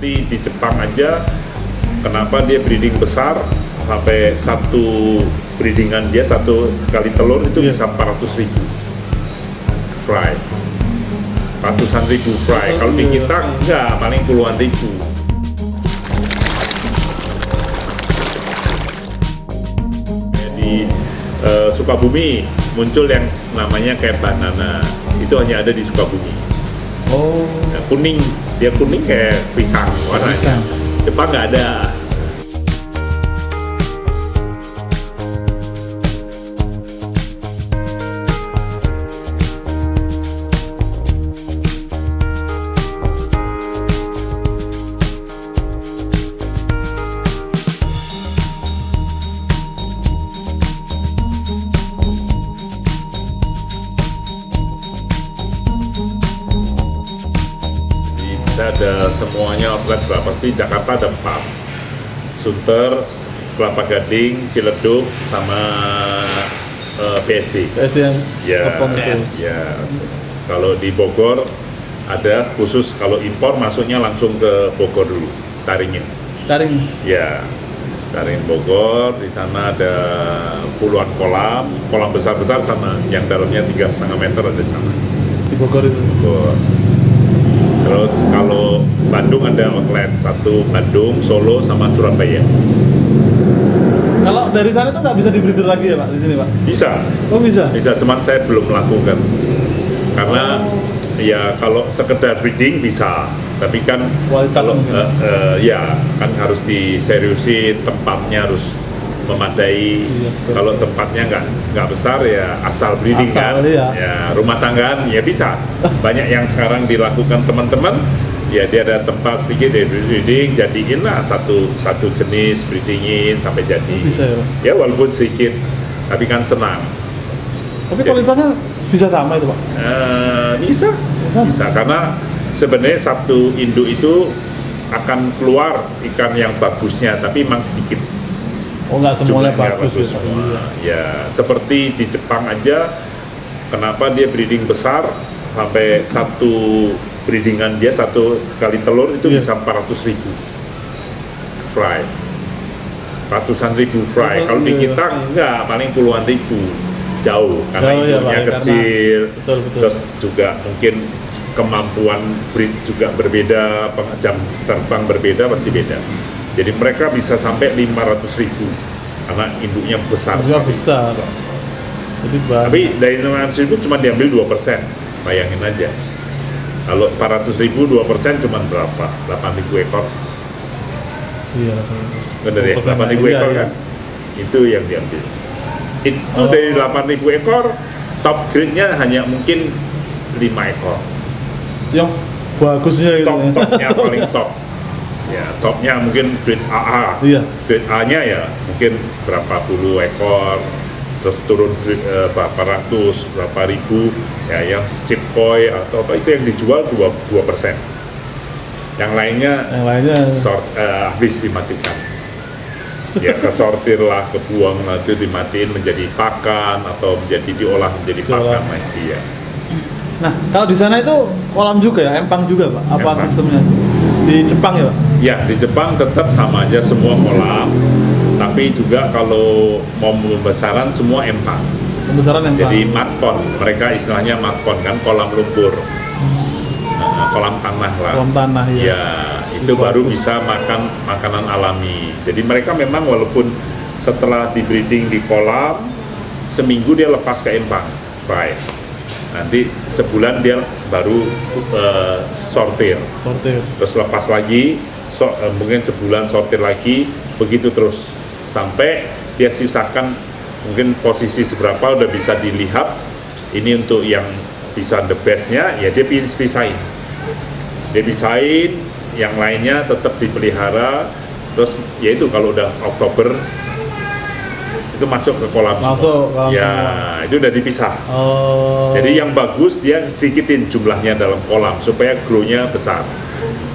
seperti di Jepang aja, kenapa dia breeding besar sampai satu breedingan dia satu kali telur itu bisa 400.000 fry, ratusan ribu fry. Kalau di kita enggak, paling puluhan ribu. Di Sukabumi muncul yang namanya kayak banana, itu hanya ada di Sukabumi. Oh. Nah, kuning, dia kuning kayak pisang warnanya. Jepang nggak ada. Ada semuanya outlet berapa sih? Jakarta ada 4, Sunter, Kelapa Gading, Ciledug, sama BSD. BSD yang ya, ya. Kalau di Bogor ada khusus kalau impor masuknya langsung ke Bogor dulu, Caringin. Caring. Ya, Caringin Bogor. Di sana ada puluhan kolam besar-besar sama, yang dalamnya 3,5 meter ada di sana. Di Bogor itu. Bogor. Terus kalau Bandung ada outlet, satu Bandung, Solo, sama Surabaya. Kalau dari sana tuh nggak bisa di-breeder lagi ya Pak, di sini Pak? Bisa. Oh bisa? Bisa, cuman saya belum melakukan. Karena ya kalau sekedar breeding bisa, tapi kan kalau ya kan harus diseriusin, tempatnya harus memadai. Iya, kalau tempatnya nggak besar ya asal breeding kan, ya rumah tanggaan ya bisa. Banyak yang sekarang dilakukan teman-teman, ya dia ada tempat sedikit dari breeding, jadiin lah satu jenis breedingin sampai jadi. Bisa ya, ya walaupun sedikit, tapi kan senang. Tapi kualitasnya bisa sama itu Pak? Bisa karena sebenarnya satu induk itu akan keluar ikan yang bagusnya, tapi memang sedikit. Oh nggak semuanya bagus ya, semua. Ya seperti di Jepang aja, kenapa dia breeding besar sampai satu breedingan dia satu kali telur itu bisa 400.000 fry, ratusan ribu fry. Kalau di kita enggak, paling puluhan ribu, jauh karena induknya kecil. Betul. Terus juga mungkin kemampuan breed juga berbeda, jam terbang berbeda, pasti beda. Jadi mereka bisa sampai 500.000 karena induknya besar. Besar. Jadi tapi dari 500.000 cuma diambil 2%, bayangin aja. Kalau 400.000 2% cuma berapa? 8.000 ekor. Iya. Benar ya, 8.000 ekor kan? Itu yang diambil. Itu dari 8.000 ekor, top grade-nya hanya mungkin 5 ekor. Yang bagusnya itu. Topnya paling top. Ya, topnya mungkin grade AA. Iya. Grade A-nya ya mungkin berapa puluh ekor, terus turun berapa ratus, berapa ribu, ya yang chip koi atau apa itu yang dijual 2%. Yang lainnya habis dimatikan. Ya kesortir lah, kebuang lah, itu dimatiin menjadi pakan atau menjadi diolah menjadi pakan lagi ya. Nah, kalau di sana itu kolam juga ya, empang juga Pak? Apa empang. Sistemnya? Di Jepang ya Pak? Ya, di Jepang tetap sama aja semua kolam, tapi juga kalau mau pembesaran semua empang. Pembesaran empang? Jadi mud pond, mereka istilahnya mud pond kan, kolam lumpur. Kolam tanah lah. Kolam tanah ya. Ya, itu baru bisa makan makanan alami. Jadi mereka memang walaupun setelah di breeding di kolam, seminggu dia lepas ke empang. Baik. Nanti sebulan dia baru sortir. Terus lepas lagi, mungkin sebulan sortir lagi, begitu terus sampai dia sisakan mungkin posisi seberapa udah bisa dilihat. Ini untuk yang bisa the bestnya, ya dia pisahin. Dia pisahin, yang lainnya tetap dipelihara. Terus ya itu kalau udah Oktober itu masuk ke kolam semua. Ya, itu udah dipisah. Jadi yang bagus dia sedikitin jumlahnya dalam kolam supaya grow-nya besar.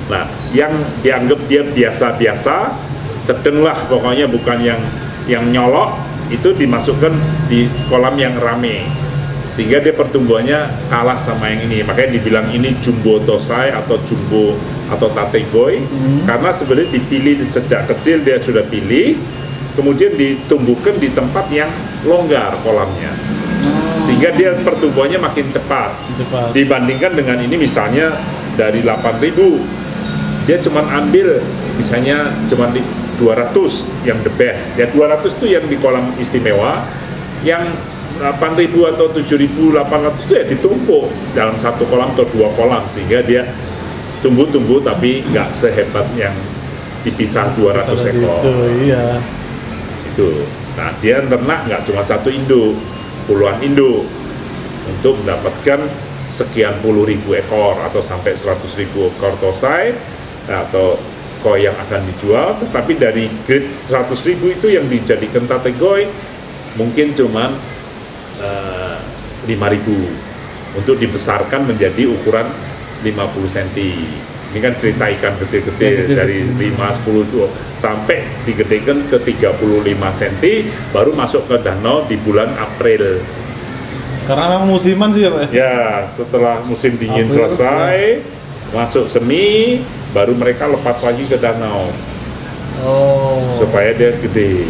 Nah, yang dianggap dia biasa-biasa, sedang lah pokoknya, bukan yang nyolok, itu dimasukkan di kolam yang rame. Sehingga dia pertumbuhannya kalah sama yang ini. Makanya dibilang ini jumbo tosai atau jumbo atau tategoi, karena sebenarnya dipilih sejak kecil dia sudah pilih, kemudian ditumbuhkan di tempat yang longgar kolamnya, sehingga dia pertumbuhannya makin cepat. Dibandingkan dengan ini misalnya dari 8.000 dia cuma ambil misalnya cuma 200 yang the best, ya 200 itu yang di kolam istimewa, yang 8.000 atau 7.800 itu ya ditumpuk dalam satu kolam atau dua kolam, sehingga dia tumbuh tapi nggak sehebat yang dipisah 200 ekor. Iya. Itu. Nah, dia ternak nggak cuma satu induk, puluhan induk untuk mendapatkan sekian puluh ribu ekor atau sampai 100.000 ekor tosai atau koi yang akan dijual. Tetapi dari grade 100.000 itu yang dijadikan tategoi mungkin cuma 5.000 untuk dibesarkan menjadi ukuran 50 cm. Ini kan cerita ikan kecil-kecil dari 5-10 itu sampai digedekan ke 35 cm baru masuk ke danau di bulan April. Karena memang musiman sih ya Pak? Ya, setelah musim dingin selesai, masuk semi, baru mereka lepas lagi ke danau. Supaya dia gede.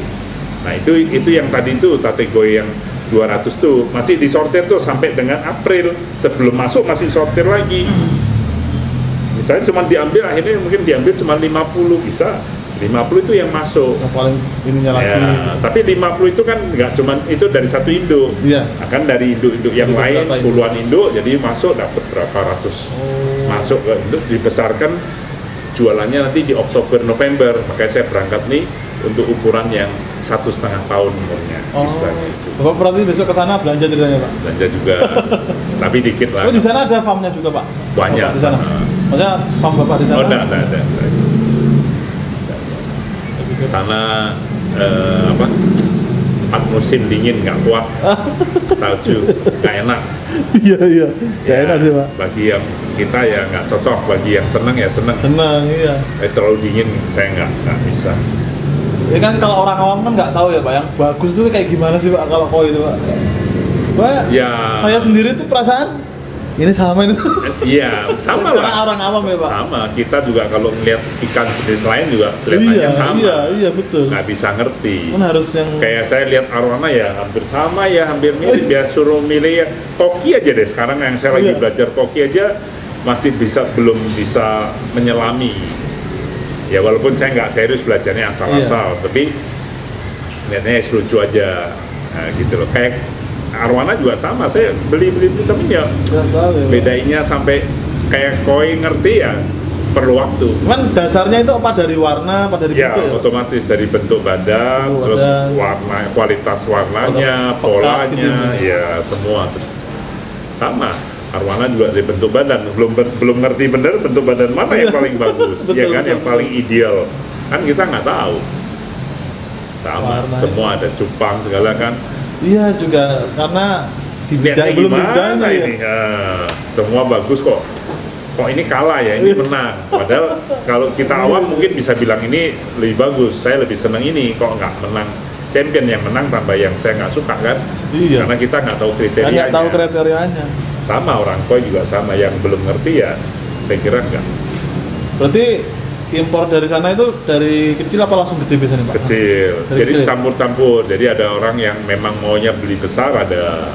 Nah itu yang tadi itu tategoi yang 200 tuh masih disortir tuh sampai dengan April, sebelum masuk masih sortir lagi. Misalnya cuma diambil, akhirnya mungkin diambil cuma 50, bisa 50 itu yang masuk. Yang paling ininya lagi. Ya, tapi 50 itu kan nggak cuma itu dari satu induk. Iya. Akan dari induk-induk yang lain puluhan induk, jadi masuk dapat berapa ratus. Masuk ke induk, dibesarkan, jualannya nanti di Oktober November. Makanya saya berangkat nih untuk ukuran yang 1,5 tahun umurnya. Bapak berarti besok ke sana belanja ceritanya Pak? Belanja juga, tapi dikit lah. Oh di sana ada farmnya juga Pak? Banyak di sana. Maksudnya farm Bapak di sana? Oh enggak ada. Sana apa? 4 musim dingin nggak kuat, salju nggak enak. Iya, nggak enak sih Pak. Bagi yang kita ya nggak cocok, bagi yang seneng ya seneng. Seneng, iya. Terlalu dingin saya nggak bisa. Ya kan kalau orang awam kan nggak tahu ya Pak, yang bagus itu kayak gimana sih Pak kalau koi itu Pak? Pak, ya saya sendiri tuh perasaan ini sama ini. Iya, sama lah. Karena orang awam ya Pak. Sama, kita juga kalau ngeliat ikan jenis lain juga kelihatannya sama. Iya betul. Nggak bisa ngerti. Kan harus yang kayak saya lihat arwana ya hampir sama ya, hampir mirip. Dia suruh milih ya koki aja deh. Sekarang yang saya lagi belajar koki aja masih belum bisa menyelami. Ya walaupun saya nggak serius belajarnya asal-asal, tapi lihatnya lucu aja, nah, gitu loh. Kayak arwana juga sama, saya beli tapi ya bedainya sampai kayak koi ngerti ya perlu waktu. Cuman dasarnya itu apa dari warna, apa dari ya, bentuk ya? Otomatis dari bentuk badan, terus warna, kualitas warnanya, polanya, gitu. Ya semua sama. Arwana juga dari bentuk badan, belum ngerti bener bentuk badan mana yang paling bagus, ya kan, yang paling ideal, kan kita nggak tahu. Sama, warna semua ada cupang segala kan. Iya juga, karena di bidang belum bidangnya ini. Ya, semua bagus kok ini kalah ya, ini menang. Padahal kalau kita awam mungkin bisa bilang ini lebih bagus, saya lebih senang ini, kok nggak menang champion, yang menang tambah yang saya nggak suka kan. Iya. Karena kita nggak tahu kriterianya. Nggak tahu kriterianya. Sama, orang koi juga sama, yang belum ngerti ya saya kira enggak. Berarti impor dari sana itu dari kecil apa langsung gede biasanya Pak? Kecil, jadi campur-campur. Jadi ada orang yang memang maunya beli besar, ada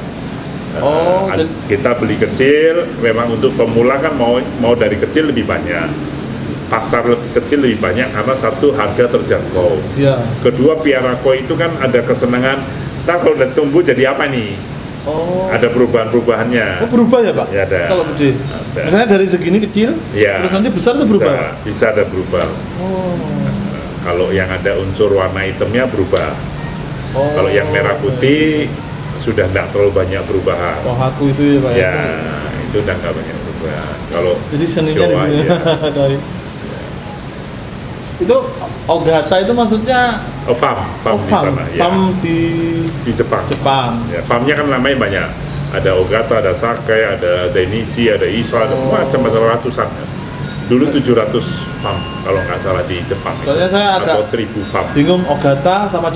kita beli kecil, memang untuk pemula kan mau dari kecil lebih banyak. Pasar lebih kecil lebih banyak karena satu, harga terjangkau. Ya. Kedua, piara koi itu kan ada kesenangan, ntar kalau udah tumbuh jadi apa nih? Ada perubahan-perubahannya. Oh berubah ya Pak? Ya ada. Kalau gede? Ada. Misalnya dari segini kecil, ya, terus nanti besar itu berubah? Bisa ada berubah. Kalau yang ada unsur warna hitamnya berubah. Kalau yang merah putih sudah tidak terlalu banyak perubahan. Aku itu ya Pak? Ya, itu udah nggak banyak perubahan. Kalau jadi seninya di sini. Itu Ogata itu maksudnya farm di sana ya. Farm di Jepang. Ya, farmnya kan namanya banyak. Ada Ogata, ada Sake, ada Dainichi, ada Isa, ada macam ratusan. Dulu 700 farm kalau nggak salah di Jepang. Soalnya saya agak 1.000 farm. Bingung Ogata sama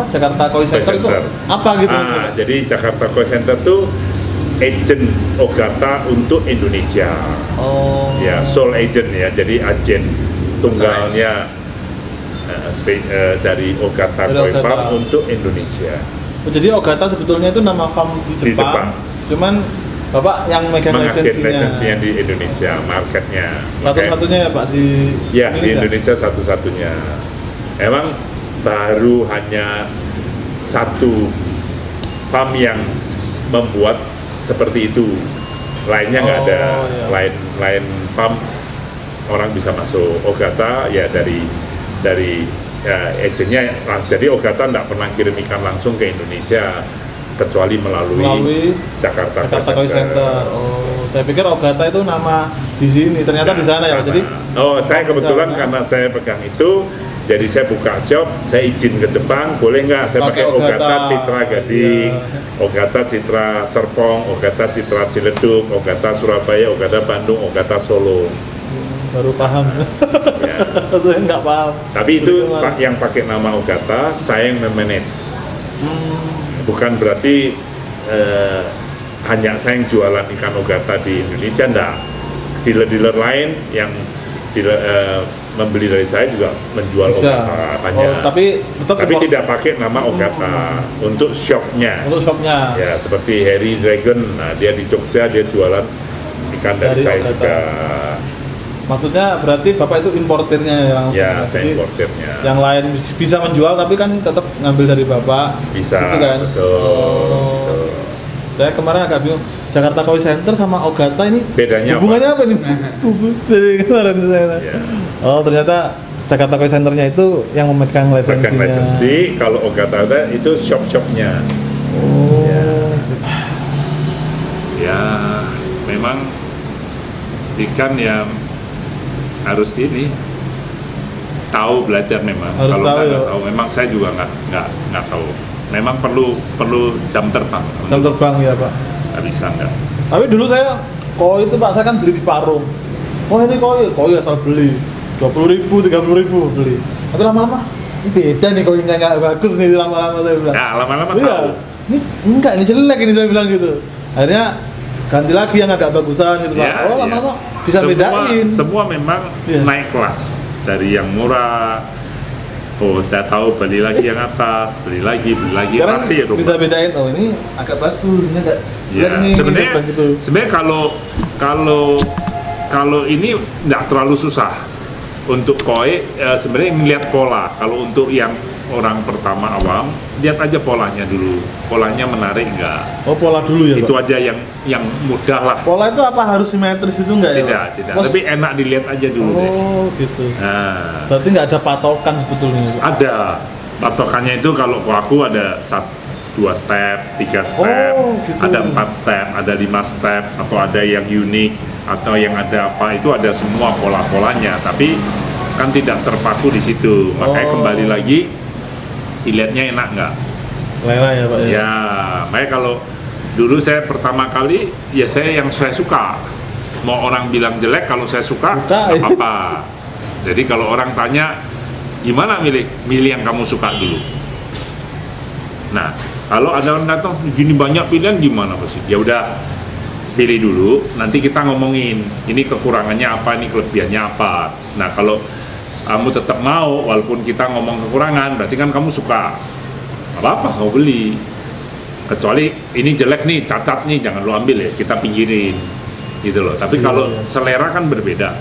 Jakarta Koi Center itu apa gitu? Jadi Jakarta Koi Center tuh agent Ogata untuk Indonesia. Oh. Ya, sole agent ya, jadi agen tunggalnya dari Ogata Koi Farm untuk Indonesia. Oh, jadi Ogata sebetulnya itu nama farm di Jepang. Cuman Bapak yang megang lisensinya di Indonesia, marketnya. Satu-satunya ya Pak di Indonesia? Di Indonesia satu-satunya. Emang baru hanya satu farm yang membuat seperti itu, lainnya nggak ada. Iya. Lain farm orang bisa masuk. Ogata ya dari ya, agennya, jadi Ogata nggak pernah kirim ikan langsung ke Indonesia kecuali melalui Jakarta Koi Center. Oh, saya pikir Ogata itu nama di sini, ternyata di sana ya. Jadi saya kebetulan karena saya pegang itu, jadi saya buka shop, saya izin ke Jepang, boleh nggak saya pakai Ogata Citra Gading, Ogata Citra Serpong, Ogata Citra Ciledug, Ogata Surabaya, Ogata Bandung, Ogata Solo. Baru paham. Ya. Saya nggak paham. Tapi itu Pak yang pakai nama Ogata, saya yang memanage. Bukan berarti hanya saya yang jualan ikan Ogata di Indonesia, enggak. Dealer-dealer lain yang membeli dari saya juga menjual Ogata banyak. Tapi tidak pakai nama Ogata untuk shopnya. Untuk shopnya. Ya, seperti Harry Dragon, nah dia di Jogja dia jualan ikan dari saya Ogata juga. Maksudnya berarti Bapak itu importirnya langsung? Ya, saya importirnya. Yang lain bisa menjual tapi kan tetap ngambil dari Bapak? Bisa, gitu kan? betul. Saya kemarin agak bingung, Jakarta Koi Center sama Ogata ini bedanya hubungannya apa nih? Dari kemarin saya. Ya. Oh, ternyata Jakarta Koi Centernya itu yang memegang lisensinya. Memegang lisensi, kalau Ogata itu shop-shopnya. Oh. Ya, memang ikan yang harus tahu, belajar memang. Harus kalau tahu, nggak tahu, memang saya juga nggak tahu. Memang perlu jam terbang. Jam terbang ya Pak. Nggak bisa nggak. Tapi dulu saya koi itu Pak, saya kan beli di Parung. Oh ini koi asal beli 20.000, 30.000 beli. Tapi lama-lama ini beda nih koinya, nggak bagus nih, lama-lama saya bilang. Nah, lama-lama iya, tahu. Ini jelek ini, saya bilang gitu. Akhirnya ganti lagi yang agak bagusan gitu Pak. Ya, lama-lama bisa bedain. Semua memang naik kelas dari yang murah. Oh, udah tahu, beli lagi yang atas, beli lagi sekarang pasti rumah. bisa bedain. Oh ini agak bagus, ini agak ya, nih. Sebenarnya kalau ini nggak terlalu susah untuk koi. Sebenarnya melihat pola. Kalau untuk yang orang pertama awam, lihat aja polanya dulu. Polanya menarik nggak? Oh, pola dulu ya, itu Pak? aja yang mudah lah. Pola itu apa harus simetris itu nggak ya? Tidak. Tapi enak dilihat aja dulu deh. Oh, gitu. Nah, berarti nggak ada patokan sebetulnya, Pak? ada patokannya. Itu kalau aku ada 2 step, 3 step, gitu. ada 4 step, ada 5 step, atau ada yang unik, atau yang ada apa, itu ada semua pola-polanya. Tapi kan tidak terpaku di situ. Makanya kembali lagi, dilihatnya enak nggak? Selera ya Pak ya? Ya, makanya kalau dulu saya pertama kali, ya saya suka. Mau orang bilang jelek, kalau saya suka apa-apa. Jadi kalau orang tanya, gimana milih yang kamu suka dulu. Nah, kalau ada orang datang, gini banyak pilihan, gimana sih? Ya udah, pilih dulu, nanti kita ngomongin, ini kekurangannya apa, ini kelebihannya apa. Nah, kalau kamu tetap mau, walaupun kita ngomong kekurangan, berarti kan kamu suka. Apa-apa, kau beli. Kecuali ini jelek nih, cacat nih, jangan lu ambil ya, kita pinggirin. Gitu loh. Tapi kalau selera kan berbeda.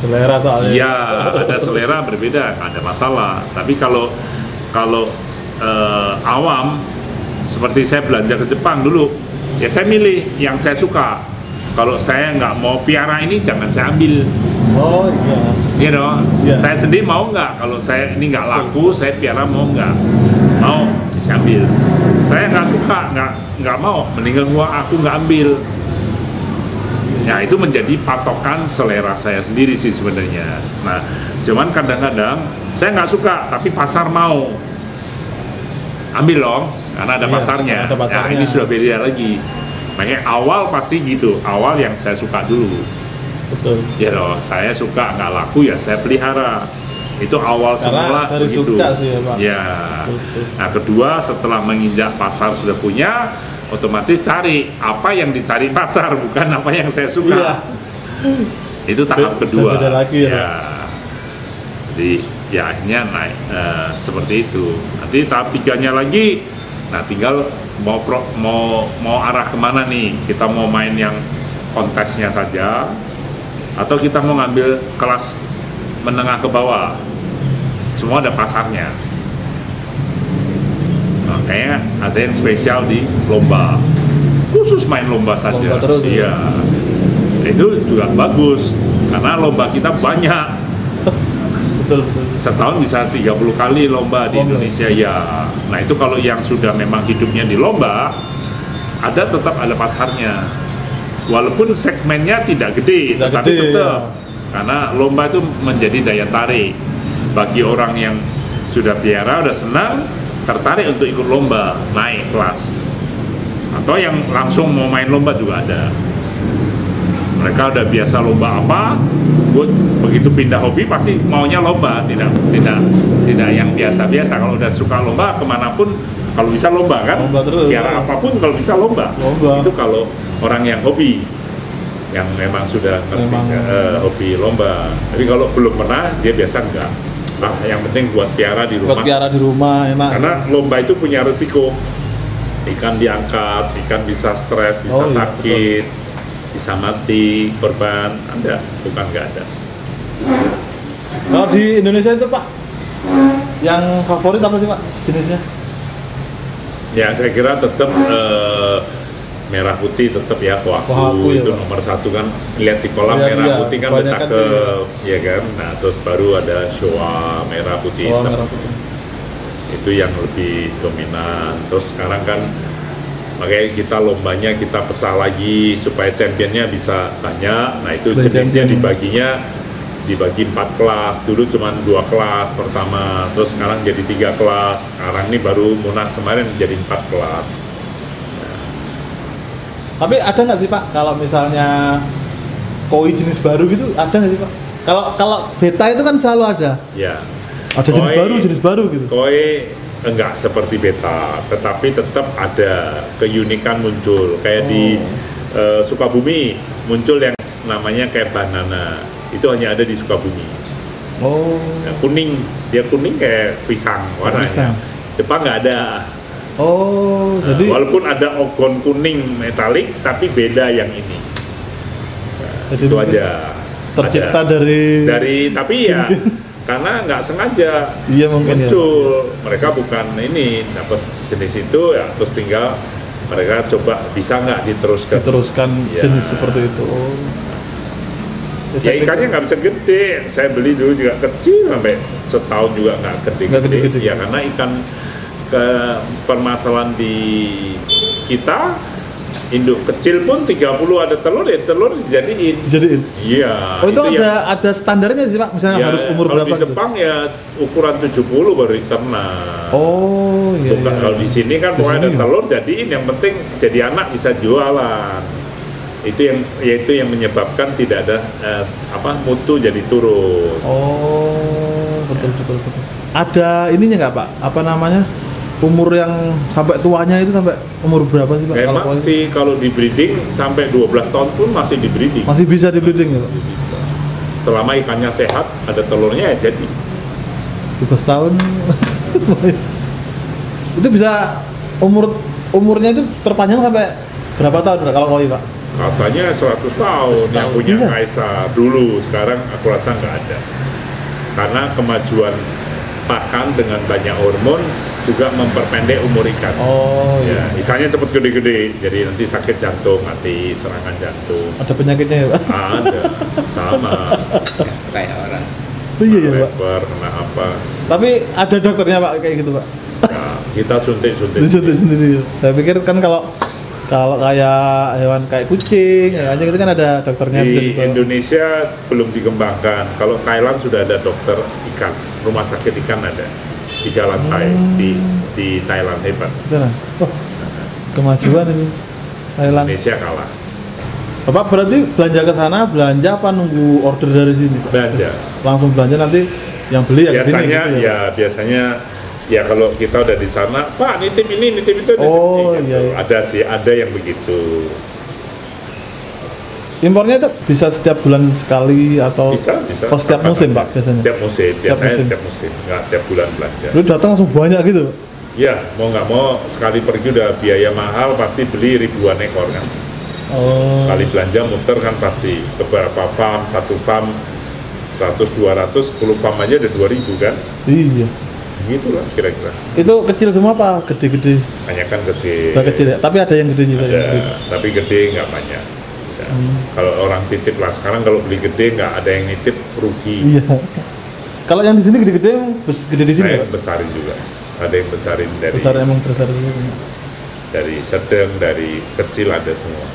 Selera soalnya. Iya, ada selera berbeda, nggak ada masalah. Tapi kalau awam, seperti saya belanja ke Jepang dulu, ya saya milih yang saya suka. Kalau saya nggak mau piara ini, jangan saya ambil. Oh iya. Iya dong. Yeah. Saya sendiri mau nggak? Kalau saya ini nggak laku, saya piara mau nggak? Mau, saya ambil. Saya nggak suka, nggak mau. Mendingan aku nggak ambil. Ya itu menjadi patokan selera saya sendiri sih sebenarnya. Nah, cuman kadang-kadang saya nggak suka, tapi pasar mau. Ambil dong, karena ada pasarnya. Nah, ini sudah beda lagi. Makanya awal pasti gitu, awal yang saya suka dulu. Betul. Ya loh, saya suka, nggak laku ya saya pelihara. Itu awal semula begitu. Suka sih ya, Pak. Ya. Betul. Nah, kedua setelah menginjak pasar sudah punya, otomatis cari apa yang dicari pasar, bukan apa yang saya suka. Iya. Itu tahap kedua. Beda lagi ya. Jadi ya akhirnya naik seperti itu. Nanti tahap tiganya lagi, nah tinggal mau arah kemana nih? Kita mau main yang kontesnya saja, atau kita mau ngambil kelas menengah ke bawah. Semua ada pasarnya. Makanya ada yang spesial di lomba, khusus main lomba saja. Lomba terus, iya. Itu juga bagus karena lomba kita banyak. Betul. Setahun bisa 30 kali lomba di Indonesia ya. Nah itu kalau yang sudah memang hidupnya di lomba, tetap ada pasarnya. Walaupun segmennya tidak gede, tetapi tetap ya. Karena lomba itu menjadi daya tarik bagi orang yang sudah piara, udah senang, tertarik untuk ikut lomba, naik kelas. Atau yang langsung mau main lomba juga ada. Mereka udah biasa lomba apa, begitu pindah hobi pasti maunya lomba, tidak yang biasa-biasa. Kalau udah suka lomba kemanapun, kalau bisa lomba kan, piara apapun kalau bisa lomba. Itu kalau orang yang hobi, yang memang sudah ngerti hobi lomba. Tapi kalau belum pernah, dia biasa enggak. Nah, yang penting buat piara di rumah. Buat piara di rumah enak. Karena lomba itu punya resiko. Ikan diangkat, ikan bisa stres, bisa sakit, bisa mati, korban. Ada, bukan nggak ada. Kalau di Indonesia itu Pak, yang favorit apa sih Pak jenisnya? Ya saya kira tetap merah putih tetap ya, Kohaku itu ya, nomor satu kan. Lihat di kolam merah putih kan cakep, ya kan. Nah terus baru ada Showa merah putih hitam. Merah putih. Itu yang lebih dominan. Terus sekarang kan makanya kita lombanya kita pecah lagi supaya championnya bisa banyak. Nah itu jenisnya dibagi 4 kelas. Dulu cuma 2 kelas pertama, terus sekarang jadi 3 kelas. Sekarang ini baru Munas kemarin jadi 4 kelas. Tapi ada nggak sih Pak, kalau misalnya koi jenis baru gitu, ada nggak sih Pak? Kalau beta itu kan selalu ada. Ya. Ada jenis baru gitu. Koi enggak seperti beta, tetapi tetap ada keunikan muncul. Kayak di Sukabumi muncul yang namanya kayak banana. Itu hanya ada di Sukabumi. Nah, kuning, dia kuning kayak pisang warnanya. Jepang nggak ada. Jadi walaupun ada ogon kuning metalik, tapi beda yang ini. Jadi itu aja. Tercipta ada. dari tapi ya karena nggak sengaja muncul. Ya. Mereka bukan ini dapat jenis itu ya, terus tinggal mereka coba bisa nggak diteruskan ya. Jenis seperti itu. Ya ikannya nggak bisa gede. Saya beli dulu juga kecil sampai setahun juga nggak gede-gede. Ya karena ikan permasalahan di kita induk kecil pun 30 ada telur ya telur dijadiin. Iya. Itu ada standarnya sih Pak, misalnya harus umur berapa? Kalau di Jepang gitu? Ya ukuran 70 baru diternak. Iya. Bukan kalau di sini kan pokoknya ada telur jadiin, yang penting jadi anak bisa jualan. Itu yang menyebabkan tidak ada mutu jadi turun. Betul. Ada ininya nggak Pak? Apa namanya? Umur yang sampai tuanya itu sampai umur berapa sih Pak? Memang sih kalau di breeding sampai 12 tahun pun masih di breeding. Masih bisa di breeding ya Pak? Bisa. Selama ikannya sehat, ada telurnya ya jadi. 12 tahun. Itu bisa umurnya itu terpanjang sampai berapa tahun kalau koi Pak? Katanya 100 tahun yang punya Kaisar dulu, sekarang aku rasa nggak ada. Karena kemajuan pakan dengan banyak hormon juga memperpendek umur ikan. Ya, ikannya cepat gede-gede, jadi nanti sakit jantung, mati, serangan jantung. Ada penyakitnya ya Pak? Ada, sama. Kayak orang. Iya ya Pak. Kena apa? Tapi ada dokternya Pak kayak gitu Pak? Ya, kita suntik sendiri. Saya pikir kan kalau kayak hewan kayak kucing, ya anjing itu kan ada dokternya. Di Indonesia belum dikembangkan. Kalau Thailand sudah ada dokter ikan, rumah sakit ikan ada 3 lantai di Thailand, hebat. Kemajuan ini Thailand. Indonesia kalah. Bapak berarti belanja ke sana, belanja apa nunggu order dari sini? Belanja. Langsung belanja nanti yang beli ya biasanya gini, gitu biasanya Ya kalau kita udah di sana, Pak nitip ini, nitip itu, nitip Oh, ini, gitu. iya, iya. Ada sih, ada yang begitu. Impornya itu bisa setiap bulan sekali atau Bisa. Oh, setiap Kapan musim aja. Pak biasanya? Setiap musim, biasanya musim. setiap musim, nggak tiap bulan belanja. Lu datang langsung banyak gitu? Ya, mau nggak mau sekali pergi udah biaya mahal, pasti beli ribuan ekor kan. Oh. Sekali belanja muter kan pasti beberapa farm, satu farm 100, 200, 10 farm aja ada 2000 kan. Iya. Gitu lah kira-kira. Itu kecil semua apa? Gede-gede? Hanya kan kecil. Udah kecil ya? Tapi ada yang gede juga Ada, yang gede. tapi gede nggak banyak. Ya. Kalau orang titip lah, sekarang kalau beli gede nggak ada yang nitip rugi. Iya. Kalau yang di sini gede-gede, gede di sini Saya Pak? besarin juga. Ada yang besarin dari Besar emang besar juga. dari sedang, dari kecil ada semua.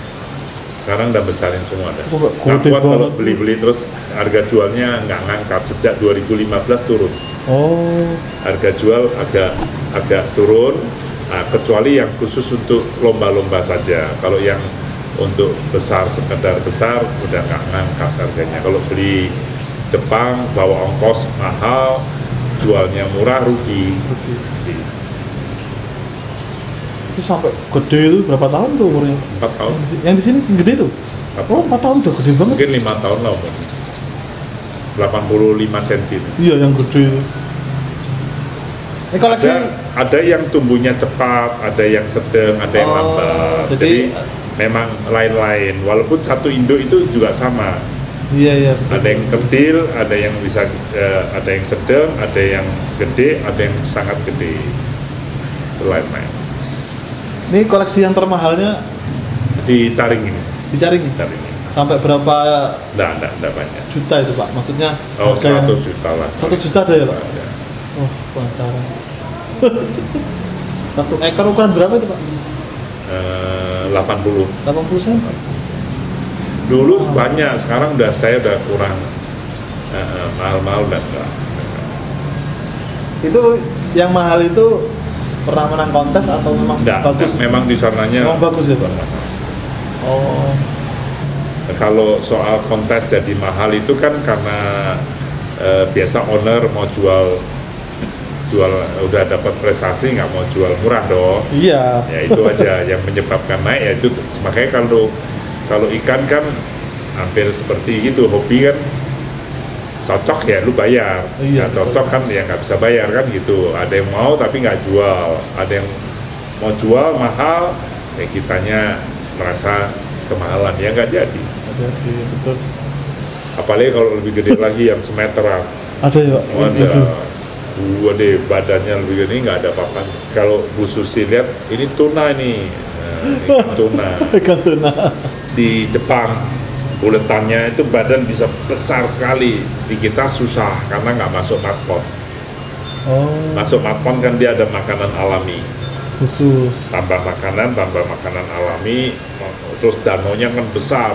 Sekarang udah besarin semua ada. Oh, Nggak gede kuat kalau banget. beli-beli terus harga jualnya nggak ngangkat sejak 2015 turun. Oh. Harga jual agak turun. Nah, kecuali yang khusus untuk lomba-lomba saja. Kalau yang untuk besar sekedar besar udah nggak ngangkat harganya. Kalau beli Jepang bawa ongkos mahal, jualnya murah rugi. Itu sampai gede itu berapa tahun tuh umurnya? 4 tahun, Yang di sini gede tuh? 4 Oh, 4 tahun udah gede banget. mungkin 5 tahun lah umur. 85 cm. Iya, yang gede itu. Ini koleksi Ada yang tumbuhnya cepat, ada yang sedang, ada yang Oh, lambat. jadi- Jadi memang lain-lain. Walaupun satu induk itu juga sama. iya, iya. betul. Ada yang kecil, ada yang bisa, ada yang sedang, ada yang gede, ada yang sangat gede. Itu lain-lain. Ini koleksi yang termahalnya Dicari ini, dicari nih. cari ini. Sampai berapa Nggak banyak. juta itu Pak? Maksudnya Oh, harga yang- 100 juta lah. 1 juta ada ya Pak? Ada. Oh, penasaran. 1 ekor ukuran berapa itu Pak? 80. 80 sen? Dulu banyak, sekarang saya udah kurang. Mahal-mahal udah enggak. Itu yang mahal itu pernah menang kontes atau memang bagus? Memang di sananya. Memang bagus ya Pak? Oh, Kalau soal kontes jadi mahal itu kan karena biasa owner mau jual udah dapat prestasi nggak mau jual murah dong. iya. Ya itu aja yang menyebabkan naik, ya itu makanya kalau ikan kan hampir seperti itu, hobi kan cocok ya lu bayar, Iya, nggak cocok kan ya nggak bisa bayar kan gitu. Ada yang mau tapi nggak jual, ada yang mau jual mahal, ya kitanya merasa kemahalan ya nggak jadi. Ada, iya, betul. Apalagi kalau lebih gede lagi yang semeteran, Ada ya Pak? ada gua deh badannya lebih gede nggak ada apa-apa. Kalau Bu Susi lihat ini tuna ini, ikan tuna. Ikan tuna. Di Jepang buletannya itu badan bisa besar sekali, di kita susah karena nggak masuk matpon. Oh, Masuk matpon kan dia ada makanan alami, khusus. tambah makanan alami, terus danonya kan besar.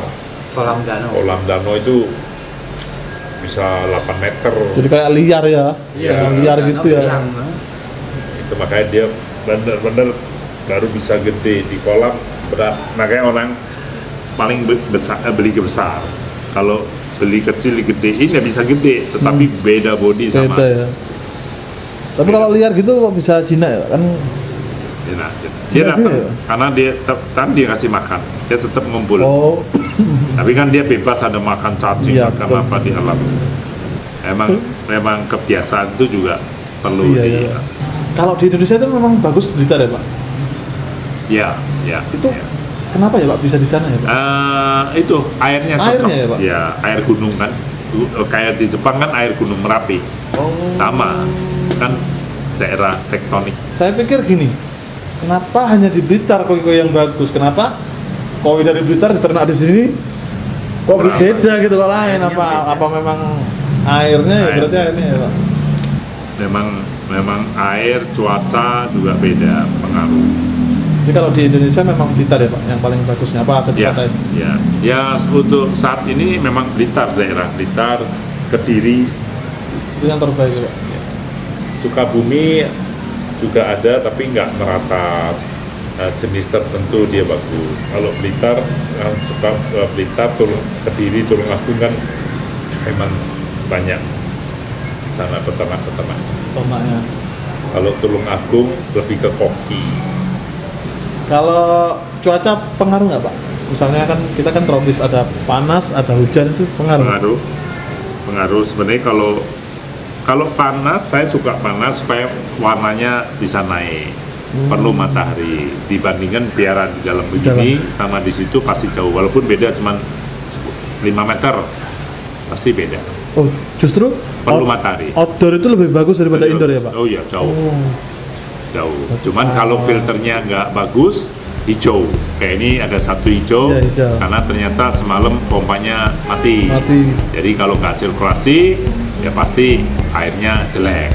Kolam danau. Kolam danau itu bisa 8 meter. Jadi kayak liar ya? Iya, Kayak liar gitu ya? Itu makanya dia bener-bener baru bisa gede di kolam. Makanya orang paling besar beli besar. Kalau beli kecil digedein ya bisa gede, tetapi beda body sama. Beda ya? Tapi kalau liar gitu kok bisa jinak ya? Kan Dia Jinak datang juga ya? karena dia kasih makan, dia tetap ngumpul. oh, Tapi kan dia bebas ada makan cacing, Iya, makan betul. apa di alam. Memang kebiasaan itu juga perlu iya, iya. Kalau di Indonesia itu memang bagus Blitar ya Pak? Ya. Itu ya. kenapa ya Pak bisa di sana ya Pak? Itu airnya cocok. Airnya ya, Pak? Ya, air gunung kan. Kayak di Jepang kan air gunung Merapi. Oh. Sama. Kan daerah tektonik. Saya pikir gini, kenapa hanya di Blitar koi-koi yang bagus? Kenapa koi dari Blitar diternak di sini kok Kurang beda gitu kok lain? Airnya Apa beda. apa memang airnya ya Air. berarti airnya ya Pak? Memang air, cuaca juga beda pengaruh. Jadi kalau di Indonesia memang Blitar ya Pak yang paling bagusnya apa ada Ya, tempat lain? ya untuk saat ini memang Blitar, daerah Blitar, Kediri, Itu yang terbaik ya Pak. Sukabumi juga ada tapi nggak merata. Jenis tertentu dia bagus. Kalau Blitar, Blitar, Kediri, Tulungagung kan memang banyak sana peternak-peternak. Ternaknya. Kalau Tulungagung lebih ke koki. Kalau cuaca pengaruh nggak Pak? Misalnya kan kita kan tropis, ada panas, ada hujan, itu pengaruh. Pengaruh sebenarnya. Kalau panas, saya suka panas supaya warnanya bisa naik. Perlu matahari. Dibandingkan biara di dalam begini sama di situ pasti jauh. Walaupun beda cuman 5 meter, pasti beda. Oh, justru Perlu matahari. Outdoor itu lebih bagus daripada indoor ya Pak? Oh iya, jauh. Oh. Jauh. Cuman kalau filternya nggak bagus, hijau. Kayak ini ada satu hijau, Ya, hijau. karena ternyata semalam pompanya mati. Mati. Jadi kalau nggak sirkulasi, ya pasti airnya jelek.